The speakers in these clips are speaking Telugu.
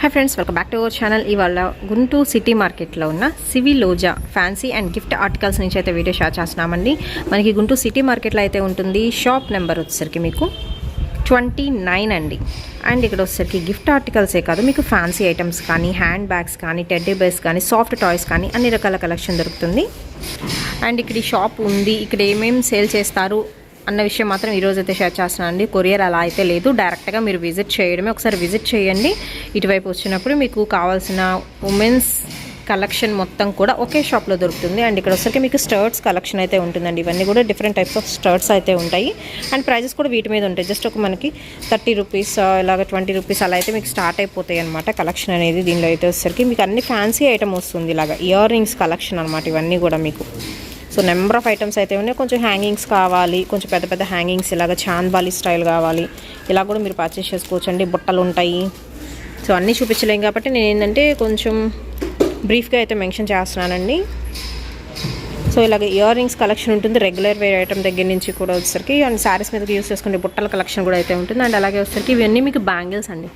Hi friends, welcome back to our channel. ఇవాళ గుంటూరు సిటీ మార్కెట్లో ఉన్న సివిలోజా ఫ్యాన్సీ అండ్ గిఫ్ట్ ఆర్టికల్స్ నుంచి అయితే వీడియో షేర్ చేస్తున్నామండి. మనకి గుంటూరు సిటీ మార్కెట్లో అయితే ఉంటుంది. షాప్ నెంబర్ వచ్చేసరికి మీకు 29 అండి. అండ్ ఇక్కడ వచ్చేసరికి గిఫ్ట్ ఆర్టికల్సే కాదు, మీకు ఫ్యాన్సీ ఐటమ్స్ కానీ, హ్యాండ్ బ్యాగ్స్ కానీ, టెడ్డీ బేర్స్ కానీ, సాఫ్ట్ టాయ్స్ కానీ అన్ని రకాల కలెక్షన్ దొరుకుతుంది. అండ్ ఇక్కడ ఈ షాప్ ఉంది, ఇక్కడ ఏమేమి సేల్ చేస్తారు అన్న విషయం మాత్రం ఈరోజు అయితే షేర్ చేస్తున్నానండి. కొరియర్ అలా అయితే లేదు, డైరెక్ట్గా మీరు విజిట్ చేయడమే. ఒకసారి విజిట్ చేయండి. ఇటువైపు వచ్చినప్పుడు మీకు కావాల్సిన ఉమెన్స్ కలెక్షన్ మొత్తం కూడా ఒకే షాప్లో దొరుకుతుంది. అండ్ ఇక్కడ వచ్చరికి మీకు స్టర్ట్స్ కలెక్షన్ అయితే ఉంటుందండి. ఇవన్నీ కూడా డిఫరెంట్ టైప్స్ ఆఫ్ స్టర్ట్స్ అయితే ఉంటాయి. అండ్ ప్రైజెస్ కూడా వీటి మీద ఉంటాయి. జస్ట్ ఒక మనకి 30 రూపీస్ ఇలాగ 20 రూపీస్ అలా అయితే మీకు స్టార్ట్ అయిపోతాయి అనమాట కలెక్షన్ అనేది. దీనిలో అయితే వచ్చేసరికి మీకు అన్ని ఫ్యాన్సీ ఐటమ్ వస్తుంది. ఇలాగ ఇయర్ రింగ్స్ కలెక్షన్ అనమాట ఇవన్నీ కూడా మీకు. సో నెంబర్ ఆఫ్ ఐటమ్స్ అయితే ఉన్నాయి. కొంచెం హ్యాంగింగ్స్ కావాలి, కొంచెం పెద్ద పెద్ద హ్యాంగింగ్స్ ఇలాగ చాంద్బాలి స్టైల్ కావాలి, ఇలా కూడా మీరు పర్చేస్ చేసుకోవచ్చు అండి. బుట్టలు ఉంటాయి. సో అన్నీ చూపించలేం కాబట్టి నేను ఏంటంటే కొంచెం బ్రీఫ్గా అయితే మెన్షన్ చేస్తున్నానండి. సో ఇలాగ ఇయర్ రింగ్స్ కలెక్షన్ ఉంటుంది, రెగ్యులర్ వేర్ ఐటమ్ దగ్గర నుంచి కూడా వచ్చేసరికి. అండ్ శారీస్ మీదకి యూస్ చేసుకునే బుట్టల కలెక్షన్ కూడా అయితే ఉంటుంది. అండ్ అలాగే వచ్చేసరికి ఇవన్నీ మీకు బ్యాంగిల్స్ అండి.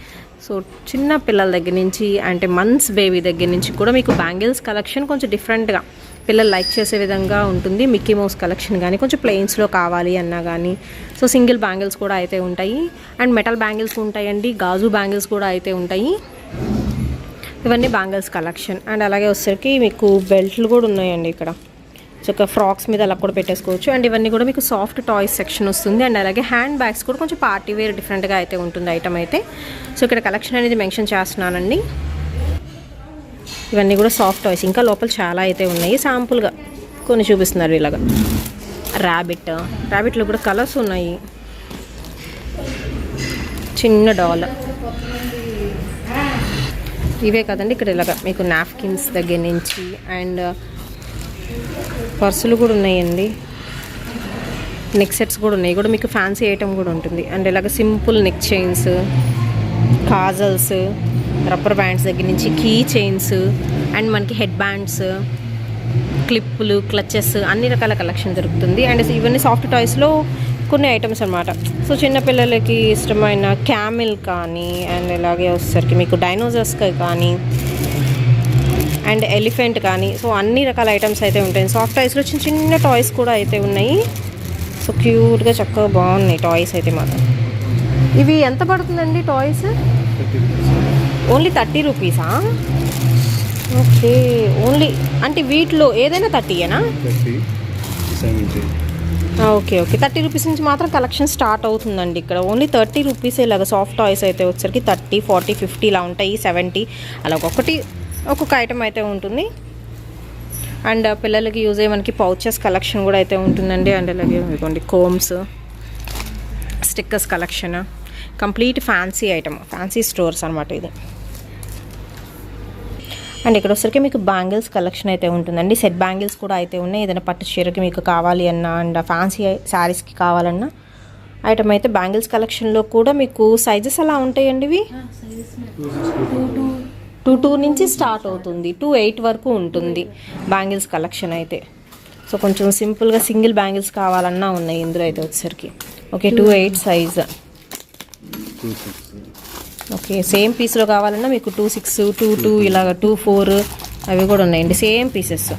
సో చిన్న పిల్లల దగ్గర నుంచి అంటే మంత్స్ బేబీ దగ్గర నుంచి కూడా మీకు బ్యాంగిల్స్ కలెక్షన్ కొంచెం డిఫరెంట్గా పిల్లలు లైక్ చేసే విధంగా ఉంటుంది. మిక్కీ మౌస్ కలెక్షన్ కానీ, కొంచెం ప్లెయిన్స్లో కావాలి అన్నా కానీ సో సింగిల్ బ్యాంగిల్స్ కూడా అయితే ఉంటాయి. అండ్ మెటల్ బ్యాంగిల్స్ ఉంటాయండి, గాజు బ్యాంగిల్స్ కూడా అయితే ఉంటాయి. ఇవన్నీ బ్యాంగిల్స్ కలెక్షన్. అండ్ అలాగే వచ్చేసరికి మీకు బెల్ట్లు కూడా ఉన్నాయండి ఇక్కడ. సో ఒక ఫ్రాక్స్ మీద అలా కూడా పెట్టేసుకోవచ్చు. అండ్ ఇవన్నీ కూడా మీకు సాఫ్ట్ టాయ్స్ సెక్షన్ వస్తుంది. అండ్ అలాగే హ్యాండ్ బ్యాగ్స్ కూడా కొంచెం పార్టీ వేర్ డిఫరెంట్గా అయితే ఉంటుంది ఐటమ్ అయితే. సో ఇక్కడ కలెక్షన్ అనేది మెన్షన్ చేస్తున్నానండి. ఇవన్నీ కూడా సాఫ్ట్ టాయ్స్, ఇంకా లోపల చాలా అయితే ఉన్నాయి. శాంపుల్గా కొన్ని చూపిస్తున్నారు. ఇలాగా ర్యాబిట్లో కూడా కలర్స్ ఉన్నాయి. చిన్న డాల్ ఇవే కదండి. ఇక్కడ ఇలాగా మీకు నాప్కిన్స్ దగ్గర నుంచి అండ్ పర్సులు కూడా ఉన్నాయండి. నెక్ సెట్స్ కూడా ఉన్నాయి, కూడా మీకు ఫ్యాన్సీ ఐటమ్ కూడా ఉంటుంది. అండ్ ఇలాగ simple neck chains, kajals, rubber bands దగ్గర నుంచి కీ చైన్స్ అండ్ మనకి హెడ్ బ్యాండ్స్, క్లిప్పులు, క్లచెస్ అన్ని రకాల కలెక్షన్ దొరుకుతుంది. అండ్ ఇవన్నీ సాఫ్ట్ టాయ్స్లో కొన్ని ఐటమ్స్ అనమాట. సో చిన్నపిల్లలకి ఇష్టమైన క్యామిల్ కానీ, అండ్ ఇలాగే వచ్చేసరికి మీకు డైనోసార్స్ కానీ అండ్ ఎలిఫెంట్ కానీ, సో అన్ని రకాల ఐటమ్స్ అయితే ఉంటాయి. సాఫ్ట్ టాయ్స్లో చిన్న చిన్న టాయ్స్ కూడా అయితే ఉన్నాయి. సో క్యూట్గా చక్కగా బాగున్నాయి టాయ్స్ అయితే మాత్రం. ఇవి ఎంత పడుతుందండి టాయ్స్? ఓన్లీ 30 రూపీసా? ఓకే, ఓన్లీ అంటే వీటిలో ఏదైనా 30ఏనా? ఓకే 30 రూపీస్ నుంచి మాత్రం కలెక్షన్ స్టార్ట్ అవుతుందండి ఇక్కడ. ఓన్లీ 30 రూపీస్ ఇలాగ సాఫ్ట్ టాయ్స్ అయితే వచ్చేసరికి 30, 40, 50 ఇలా ఉంటాయి. 70 అలా ఒక్కొక్క ఐటమ్ అయితే ఉంటుంది. అండ్ పిల్లలకి యూజ్ అయ్యే మనకి పౌచెస్ కలెక్షన్ కూడా అయితే ఉంటుందండి. అండ్ అలాగే ఇదిగోండి combs, stickers collection, complete fancy item, fancy stores అనమాట ఇది. అండ్ ఇక్కడ వచ్చరికి మీకు బ్యాంగిల్స్ కలెక్షన్ అయితే ఉంటుందండి. సెట్ బ్యాంగిల్స్ కూడా అయితే ఉన్నాయి. ఏదైనా పట్టు చీరకి మీకు కావాలి అన్నా అండ్ ఫ్యాన్సీ శారీస్కి కావాలన్నా ఐటమ్ అయితే బ్యాంగిల్స్ కలెక్షన్లో కూడా మీకు సైజెస్ అలా ఉంటాయండి. ఇవి 2 నుంచి స్టార్ట్ అవుతుంది, 2-8 వరకు ఉంటుంది బ్యాంగిల్స్ కలెక్షన్ అయితే. సో కొంచెం సింపుల్గా సింగిల్ బ్యాంగిల్స్ కావాలన్నా ఉన్నాయి ఇందులో అయితే వచ్చేసరికి. Okay 2-8 size. ఓకే సేమ్ పీస్లో కావాలన్నా మీకు 2-6, 2-2 ఇలాగ 2-4 అవి కూడా ఉన్నాయండి సేమ్ పీసెస్.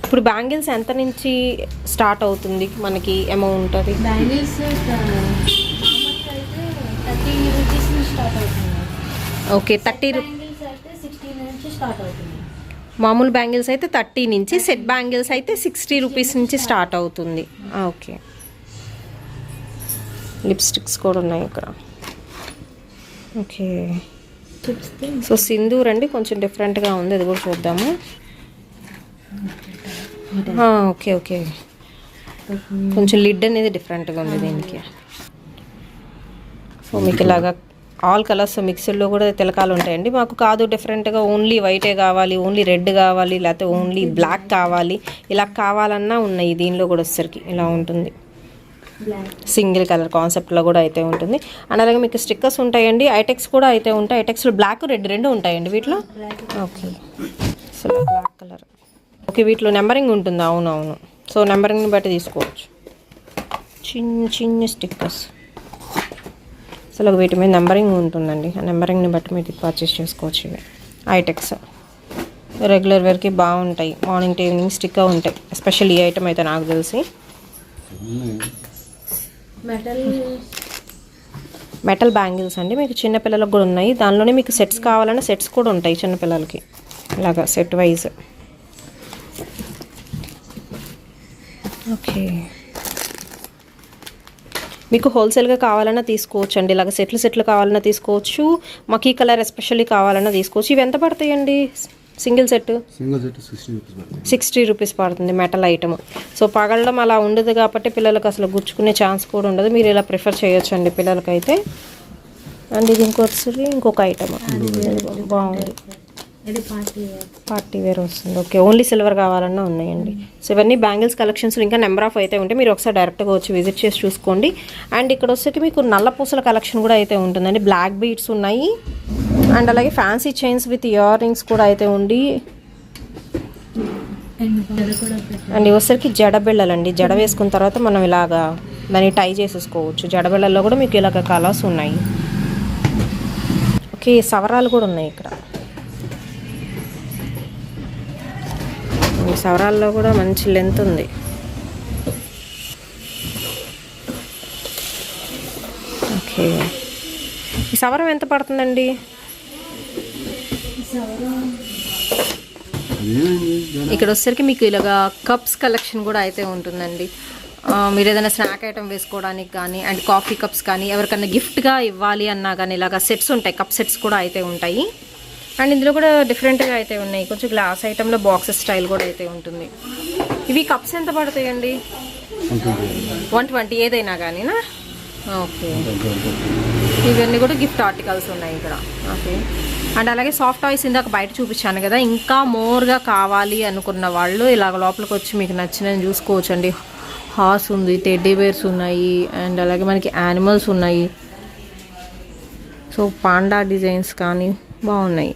ఇప్పుడు బ్యాంగిల్స్ ఎంత నుంచి స్టార్ట్ అవుతుంది మనకి అమౌంట్? అది బ్యాంగిల్స్ ఓకే 30 మామూలు బ్యాంగిల్స్ అయితే 30 నుంచి, సెట్ బ్యాంగిల్స్ అయితే 60 రూపీస్ నుంచి స్టార్ట్ అవుతుంది. ఓకే లిప్స్టిక్స్ కూడా ఉన్నాయి ఇక్కడ. ఓకే సో సింధూర్ అండి, కొంచెం డిఫరెంట్గా ఉంది, అది కూడా చూద్దాము. ఓకే కొంచెం లిడ్ అనేది డిఫరెంట్గా ఉంది దీనికి. సో మీకు ఇలాగా ఆల్ కలర్స్ మిక్స్డ్లో కూడా తిలకాలు ఉంటాయండి. మాకు కాదు డిఫరెంట్గా ఓన్లీ వైటే కావాలి, ఓన్లీ రెడ్ కావాలి, లేకపోతే ఓన్లీ బ్లాక్ కావాలి, ఇలా కావాలన్నా ఉన్నాయి. దీనిలో కూడా వచ్చేసరికి ఇలా ఉంటుంది, సింగిల్ కలర్ కాన్సెప్ట్లో కూడా అయితే ఉంటుంది. అండ్ అలాగే మీకు స్టిక్కర్స్ ఉంటాయండి. ఐటెక్స్ కూడా అయితే ఉంటాయి. ఐటెక్స్లో బ్లాక్, రెడ్ రెండు ఉంటాయండి వీటిలో. Okay so black colour. Okay వీటిలో నెంబరింగ్ ఉంటుంది. అవునవును, సో నెంబరింగ్ని బట్టి తీసుకోవచ్చు. చిన్న స్టిక్కర్స్. సో అసలు వీటి మీద నెంబరింగ్ ఉంటుందండి. ఆ నెంబరింగ్ని బట్టి మీరు పర్చేస్ చేసుకోవచ్చు. ఇవి ఐటెక్స్ రెగ్యులర్ వేర్కి బాగుంటాయి. మార్నింగ్ టు ఈవినింగ్ స్టిక్గా ఉంటాయి. ఎస్పెషల్ ఈ ఐటమ్ అయితే నాకు తెలిసి మెటల్ బ్యాంగిల్స్ అండి. మీకు చిన్నపిల్లలకు కూడా ఉన్నాయి. దానిలోనే మీకు సెట్స్ కావాలన్నా సెట్స్ కూడా ఉంటాయి చిన్నపిల్లలకి, ఇలాగా సెట్ వైజ్. ఓకే, మీకు హోల్సేల్గా కావాలన్నా తీసుకోవచ్చు అండి. ఇలాగ సెట్లు కావాలన్నా తీసుకోవచ్చు. మకీ కలర్ ఎస్పెషల్లీ కావాలన్నా తీసుకోవచ్చు. ఇవి ఎంత పడతాయండి? సింగిల్ సెట్ 60 రూపీస్ పడుతుంది మెటల్ ఐటమ్. సో పగలడం అలా ఉండదు కాబట్టి పిల్లలకు అసలు గుచ్చుకునే ఛాన్స్ కూడా ఉండదు. మీరు ఇలా ప్రిఫర్ చేయొచ్చు అండి పిల్లలకైతే. అండ్ ఇది ఇంకొక ఐటమ్ బాగుంది, పార్టీ వేర్ వస్తుంది. ఓకే, ఓన్లీ సిల్వర్ కావాలన్నా ఉన్నాయండి. సో ఇవన్నీ బ్యాంగిల్స్ కలెక్షన్స్ ఇంకా నెంబర్ ఆఫ్ అయితే ఉంటాయి. మీరు ఒకసారి డైరెక్ట్గా వచ్చి విజిట్ చేసి చూసుకోండి. అండ్ ఇక్కడ వచ్చేసి మీకు నల్ల పూసల కలెక్షన్ కూడా అయితే ఉంటుందండి. బ్లాక్ బీడ్స్ ఉన్నాయి అండ్ అలాగే fancy chains with ear rings కూడా అయితే ఉండి. అండ్ వచ్చేసరికి జడబిళ్ళలండి. జడ వేసుకున్న తర్వాత మనం ఇలాగా దాన్ని టై చేసేసుకోవచ్చు. జడబిళ్ళల్లో కూడా మీకు ఇలాగ కలర్స్ ఉన్నాయి. ఓకే, సవరాలు కూడా ఉన్నాయి ఇక్కడ. ఈ సవరాల్లో కూడా మంచి లెంత్ ఉంది. ఓకే, ఈ సవరం ఎంత పడుతుందండి? ఇక్కడ వచ్చేసరికి మీకు ఇలాగా కప్స్ కలెక్షన్ కూడా అయితే ఉంటుందండి. మీరు ఏదైనా స్నాక్ ఐటమ్ వేసుకోవడానికి కానీ అండ్ కాఫీ కప్స్ కానీ ఎవరికైనా గిఫ్ట్గా ఇవ్వాలి అన్నా కానీ ఇలాగా సెట్స్ ఉంటాయి. కప్ సెట్స్ కూడా అయితే ఉంటాయి. అండ్ ఇందులో కూడా డిఫరెంట్గా అయితే ఉన్నాయి. కొంచెం గ్లాస్ ఐటెంలో బాక్సెస్ స్టైల్ కూడా అయితే ఉంటుంది. ఇవి కప్స్ ఎంత పడతాయండి? 120 ఏదైనా కానీనా? ఓకే, ఇవన్నీ కూడా గిఫ్ట్ ఆర్టికల్స్ ఉన్నాయి ఇక్కడ. ఓకే, అండ్ అలాగే సాఫ్ట్ టాయ్స్ ఇందాక బయట చూపించాను కదా, ఇంకా మోర్గా కావాలి అనుకున్న వాళ్ళు ఇలాగ లోపలికి వచ్చి మీకు నచ్చినవి చూసుకోవచ్చు అండి. హార్స్ ఉంది, టెడ్డీ బేర్స్ ఉన్నాయి అండ్ అలాగే మనకి యానిమల్స్ ఉన్నాయి. సో పాండా డిజైన్స్ కానీ బాగున్నాయి.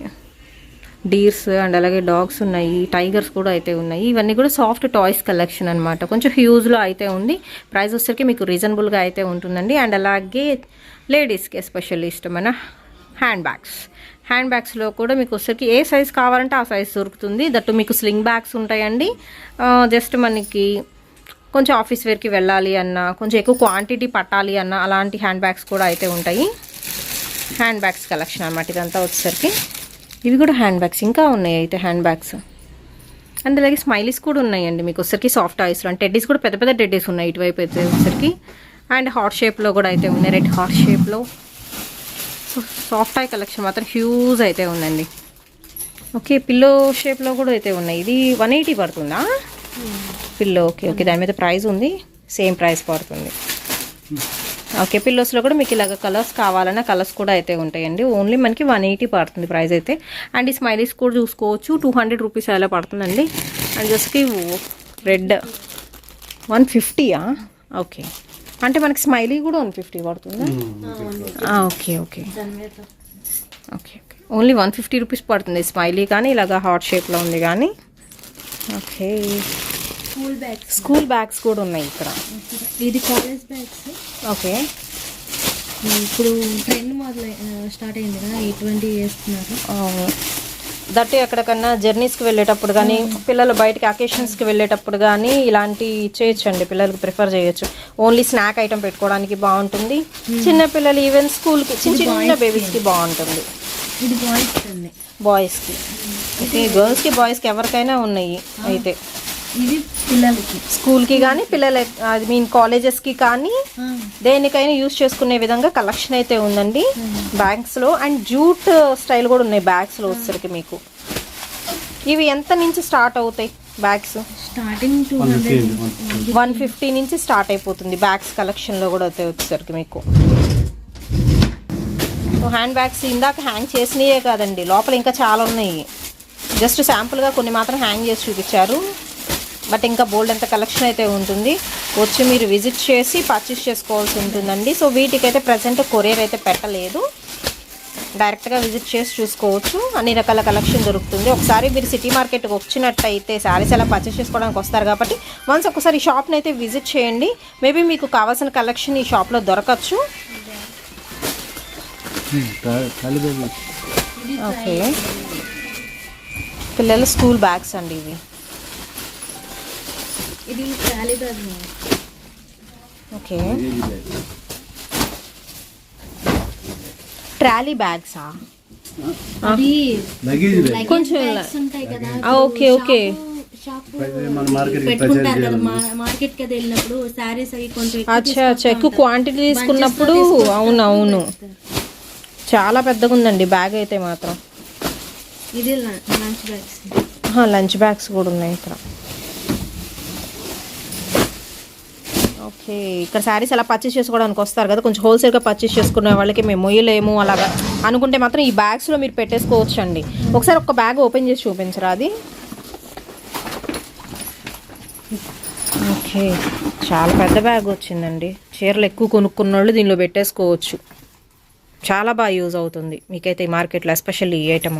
డీర్స్ అండ్ అలాగే డాగ్స్ ఉన్నాయి, టైగర్స్ కూడా అయితే ఉన్నాయి. ఇవన్నీ కూడా సాఫ్ట్ టాయ్స్ కలెక్షన్ అనమాట. కొంచెం హ్యూజ్లో అయితే ఉంది. ప్రైస్ వచ్చేసరికి మీకు రీజనబుల్గా అయితే ఉంటుందండి. అండ్ అలాగే లేడీస్కి ఎస్పెషల్లీ ఇష్టమైన హ్యాండ్ బ్యాగ్స్లో కూడా మీకు వచ్చేసరికి ఏ సైజ్ కావాలంటే ఆ సైజ్ దొరుకుతుంది. దట్టు మీకు స్లింగ్ బ్యాగ్స్ ఉంటాయండి. జస్ట్ మనకి కొంచెం ఆఫీస్ వేర్కి వెళ్ళాలి అన్నా, కొంచెం ఎక్కువ క్వాంటిటీ పట్టాలి అన్నా అలాంటి హ్యాండ్ బ్యాగ్స్ కూడా అయితే ఉంటాయి. హ్యాండ్ బ్యాగ్స్ కలెక్షన్ అనమాట ఇదంతా వచ్చేసరికి. ఇవి కూడా హ్యాండ్ బ్యాగ్స్ ఇంకా ఉన్నాయి అయితే హ్యాండ్ బ్యాగ్స్. అండ్ అలాగే స్మైలీస్ కూడా ఉన్నాయండి మీకు వచ్చేసరికి సాఫ్ట్ టాయ్స్లో. అండ్ టెడ్డీస్ కూడా పెద్ద పెద్ద టెడ్డీస్ ఉన్నాయి ఇటువైపు అయితే వచ్చేసరికి. అండ్ హార్ట్ షేప్లో కూడా అయితే ఉన్నాయి, రెడ్ హార్ట్ షేప్లో. సో సాఫ్ట్ టాయ్ కలెక్షన్ మాత్రం హ్యూజ్ అయితే ఉందండి. ఓకే, పిల్లో షేప్లో కూడా అయితే ఉన్నాయి. ఇది 180 పడుతుందా పిల్లో? ఓకే, దాని మీద ప్రైస్ ఉంది, సేమ్ ప్రైస్ పడుతుంది. ఓకే, పిల్లోస్లో కూడా మీకు ఇలాగ కలర్స్ కావాలన్నా కలర్స్ కూడా అయితే ఉంటాయండి. ఓన్లీ మనకి 180 పడుతుంది ప్రైస్ అయితే. అండ్ ఈ స్మైలీస్ కూడా చూసుకోవచ్చు, 200 రూపీస్ అలా పడుతుందండి. అండ్ జస్ట్కి రెడ్ 150యా? ఓకే, అంటే మనకి స్మైలీ కూడా 150 పడుతుందా? ఓకే, ఓన్లీ 150 రూపీస్ పడుతుంది స్మైలీ కానీ ఇలాగ హార్ట్ షేప్లో ఉంది కానీ. ఓకే, స్కూల్ బ్యాగ్స్ కూడా ఉన్నాయి ఇక్కడ. ఇది కాలేజ్ బ్యాగ్స్. ఓకే, ఇప్పుడు ట్రెండ్ స్టార్ట్ అయింది కదా, ఇటువంటి వేస్తున్నారు. దట్ ఎక్కడికన్నా జర్నీస్కి వెళ్ళేటప్పుడు కానీ పిల్లలు బయటకి అకేషన్స్కి వెళ్ళేటప్పుడు కానీ ఇలాంటి చేయొచ్చండి. పిల్లలకి ప్రిఫర్ చేయొచ్చు. ఓన్లీ స్నాక్ ఐటమ్ పెట్టుకోవడానికి బాగుంటుంది. చిన్న పిల్లలు ఈవెన్ స్కూల్కి చిన్న బేబీస్కి బాగుంటుంది. ఇది బాయ్స్కి. ఓకే, గర్ల్స్కి బాయ్స్కి ఎవరికైనా ఉన్నాయి అయితే. ఇది పిల్లలకి స్కూల్కి కానీ పిల్లల కాలేజెస్కి కానీ దేనికైనా యూజ్ చేసుకునే విధంగా కలెక్షన్ అయితే ఉందండి బ్యాగ్స్లో. అండ్ జూట్ స్టైల్ కూడా ఉన్నాయి బ్యాగ్స్లో వచ్చేసరికి మీకు. ఇవి ఎంత నుంచి స్టార్ట్ అవుతాయి బ్యాగ్స్? స్టార్టింగ్ 150 నుంచి స్టార్ట్ అయిపోతుంది బ్యాగ్స్ కలెక్షన్లో కూడా అయితే వచ్చేసరికి మీకు. హ్యాండ్ బ్యాగ్స్ ఇందాక హ్యాంగ్ చేసినయే కాదండి, లోపల ఇంకా చాలా ఉన్నాయి. జస్ట్ శాంపుల్గా కొన్ని మాత్రం హ్యాంగ్ చేసి చూపించారు. బట్ ఇంకా బోల్డ్ అంత కలెక్షన్ అయితే ఉంటుంది. వచ్చి మీరు విజిట్ చేసి పర్చేస్ చేసుకోవాల్సి ఉంటుందండి. సో వీటికైతే ప్రజెంట్ కొరియర్ అయితే పెట్టలేదు, డైరెక్ట్గా విజిట్ చేసి చూసుకోవచ్చు. అన్ని రకాల కలెక్షన్ దొరుకుతుంది. ఒకసారి మీరు సిటీ మార్కెట్కి వచ్చినట్టయితే శారీస్ ఎలా పర్చేస్ చేసుకోవడానికి వస్తారు కాబట్టి వన్స్ ఒకసారి ఈ షాప్ని అయితే విజిట్ చేయండి. మేబీ మీకు కావాల్సిన కలెక్షన్ ఈ షాప్లో దొరకచ్చు. ఖాళీ బ్యాగ్ ఓకే, పిల్లల స్కూల్ బ్యాగ్స్ అండి ఇవి. ఇది ట్రాలీ బ్యాగ్. ఓకే, ట్రాలీ బ్యాగ్సా? అది లగేజ్ బ్యాగ్ లగేజ్ కొంచెం బ్యాగ్స్ ఉంటాయి కదా. ఓకే ఓకే, షాప్ మన మార్కెట్ పెట్టుకుంటారు కదా, మార్కెట్ కి వెళ్ళినప్పుడు శారీస్ అవి కొంచెం అచ్చా అచ్చా, ఎక్కువ క్వాంటిటీ తీసుకున్నప్పుడు. అవునవును, చాలా పెద్దగా ఉందండి బ్యాగ్ అయితే మాత్రం. ఇది లంచ్ బ్యాగ్స్. లంచ్ బ్యాగ్స్ కూడా ఉన్నాయి ఇక్కడ. ఓకే, ఇక్కడ శారీస్ అలా పర్చేస్ చేసుకోవడానికి వస్తారు కదా, కొంచెం హోల్సేల్గా పర్చేస్ చేసుకునే వాళ్ళకి మేము మొయ్యలేము అలాగా అనుకుంటే మాత్రం ఈ బ్యాగ్స్లో మీరు పెట్టేసుకోవచ్చు అండి. ఒకసారి ఒక బ్యాగ్ ఓపెన్ చేసి చూపించరా అది? ఓకే, చాలా పెద్ద బ్యాగ్ వచ్చిందండి. చీరలు ఎక్కువ కొనుక్కున్న వాళ్ళు దీనిలో పెట్టేసుకోవచ్చు. చాలా బాగా యూజ్ అవుతుంది మీకైతే ఈ మార్కెట్లో, ఎస్పెషల్లీ ఈ ఐటమ్.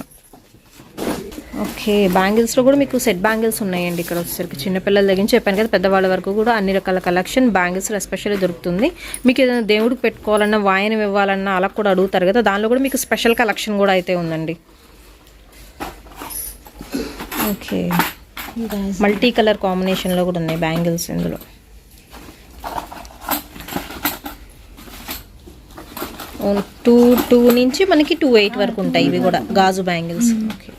ఓకే, బ్యాంగిల్స్లో కూడా మీకు సెట్ బ్యాంగిల్స్ ఉన్నాయండి ఇక్కడ వచ్చేసరికి. చిన్నపిల్లల దగ్గర నుంచి చెప్పాను కదా, పెద్దవాళ్ళ వరకు కూడా అన్ని రకాల కలెక్షన్ బ్యాంగిల్స్లో ఎస్పెషల్లీ దొరుకుతుంది. మీకు ఏదైనా దేవుడికి పెట్టుకోవాలన్నా, వాయనం ఇవ్వాలన్నా అలా కూడా అడుగుతారు కదా, దానిలో కూడా మీకు స్పెషల్ కలెక్షన్ కూడా అయితే ఉందండి. ఓకే, మల్టీ కలర్ కాంబినేషన్లో కూడా ఉన్నాయి బ్యాంగిల్స్ ఇందులో. టూ నుంచి మనకి 2.8 వరకు ఉంటాయి ఇవి కూడా గాజు బ్యాంగిల్స్. ఓకే,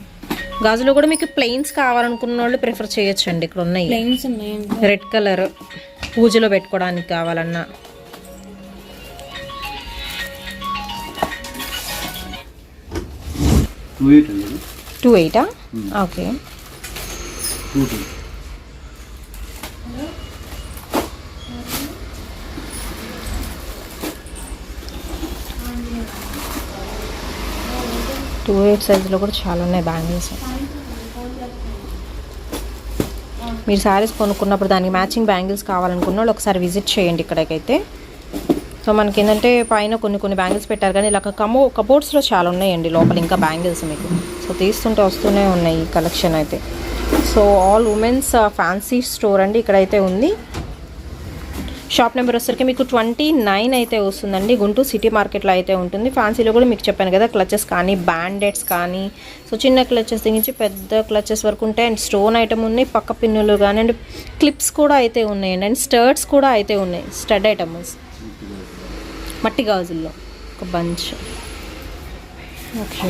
గాజులో కూడా మీకు ప్లెయిన్స్ కావాలనుకున్న వాళ్ళు ప్రిఫర్ చేయొచ్చండి. ఇక్కడ ఉన్నాయి ప్లెయిన్స్ ఉన్నాయండి. రెడ్ కలర్ పూజలో పెట్టుకోవడానికి కావాలన్నా. టూ ఎయిటా? ఓకే, 2.8 సైజులో కూడా చాలా ఉన్నాయి బ్యాంగిల్స్. మీరు శారీస్ కొనుక్కున్నప్పుడు దానికి మ్యాచింగ్ బ్యాంగిల్స్ కావాలనుకున్న వాళ్ళు ఒకసారి విజిట్ చేయండి ఇక్కడికైతే. సో మనకి ఏంటంటే పైన కొన్ని బ్యాంగిల్స్ పెట్టారు, కానీ ఇలా కబోర్డ్స్లో చాలా ఉన్నాయండి లోపల ఇంకా బ్యాంగిల్స్ మీకు. సో తీస్తుంటే వస్తూనే ఉన్నాయి ఈ కలెక్షన్ అయితే. So all women's fancy store అండి ఇక్కడైతే ఉంది. షాప్ నెంబర్ వచ్చేసరికి మీకు 29 అయితే వస్తుందండి. గుంటూరు సిటీ మార్కెట్లో అయితే ఉంటుంది. ఫ్యాన్సీలో కూడా మీకు చెప్పాను కదా, క్లచెస్ కానీ బ్యాండెడ్స్ కానీ, సో చిన్న క్లచెస్ నుంచి పెద్ద క్లచెస్ వరకు ఉంటాయి. అండ్ స్టోన్ ఐటమ్ ఉన్నాయి, పక్క పిన్నులు కానీ, అండ్ క్లిప్స్ కూడా అయితే ఉన్నాయండి. అండ్ స్టర్ట్స్ కూడా అయితే ఉన్నాయి, స్టడ్ ఐటమ్స్ మట్టి గాజుల్లో ఒక బంచ్. ఓకే,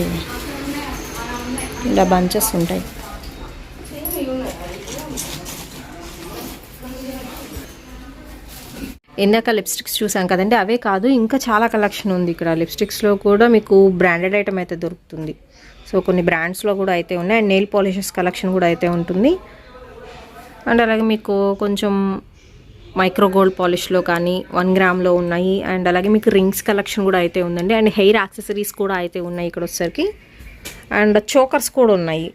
ఇలా బంచెస్ ఉంటాయి. ఇందాక లిప్స్టిక్స్ చూసాం కదండి, అవే కాదు ఇంకా చాలా కలెక్షన్ ఉంది ఇక్కడ. లిప్స్టిక్స్లో కూడా మీకు బ్రాండెడ్ ఐటమ్ అయితే దొరుకుతుంది. సో కొన్ని బ్రాండ్స్లో కూడా అయితే ఉన్నాయి. అండ్ నెయిల్ పాలిషెస్ కలెక్షన్ కూడా అయితే ఉంటుంది. అండ్ అలాగే మీకు కొంచెం మైక్రో గోల్డ్ పాలిష్లో కానీ 1 గ్రామ్లో ఉన్నాయి. అండ్ అలాగే మీకు రింగ్స్ కలెక్షన్ కూడా అయితే ఉందండి. అండ్ హెయిర్ యాక్సెసరీస్ కూడా అయితే ఉన్నాయి ఇక్కడ వచ్చేసరికి. అండ్ చోకర్స్ కూడా ఉన్నాయి,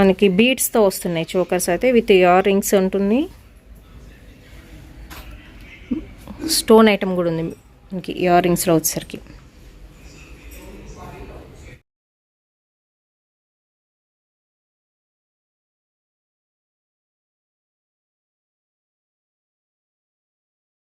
మనకి బీడ్స్తో వస్తున్నాయి చోకర్స్ అయితే, విత్ ఇయర్ రింగ్స్ ఉంటుంది. స్టోన్ ఐటమ్ కూడా ఉంది మనకి ఇయర్ రింగ్స్లో వచ్చేసరికి.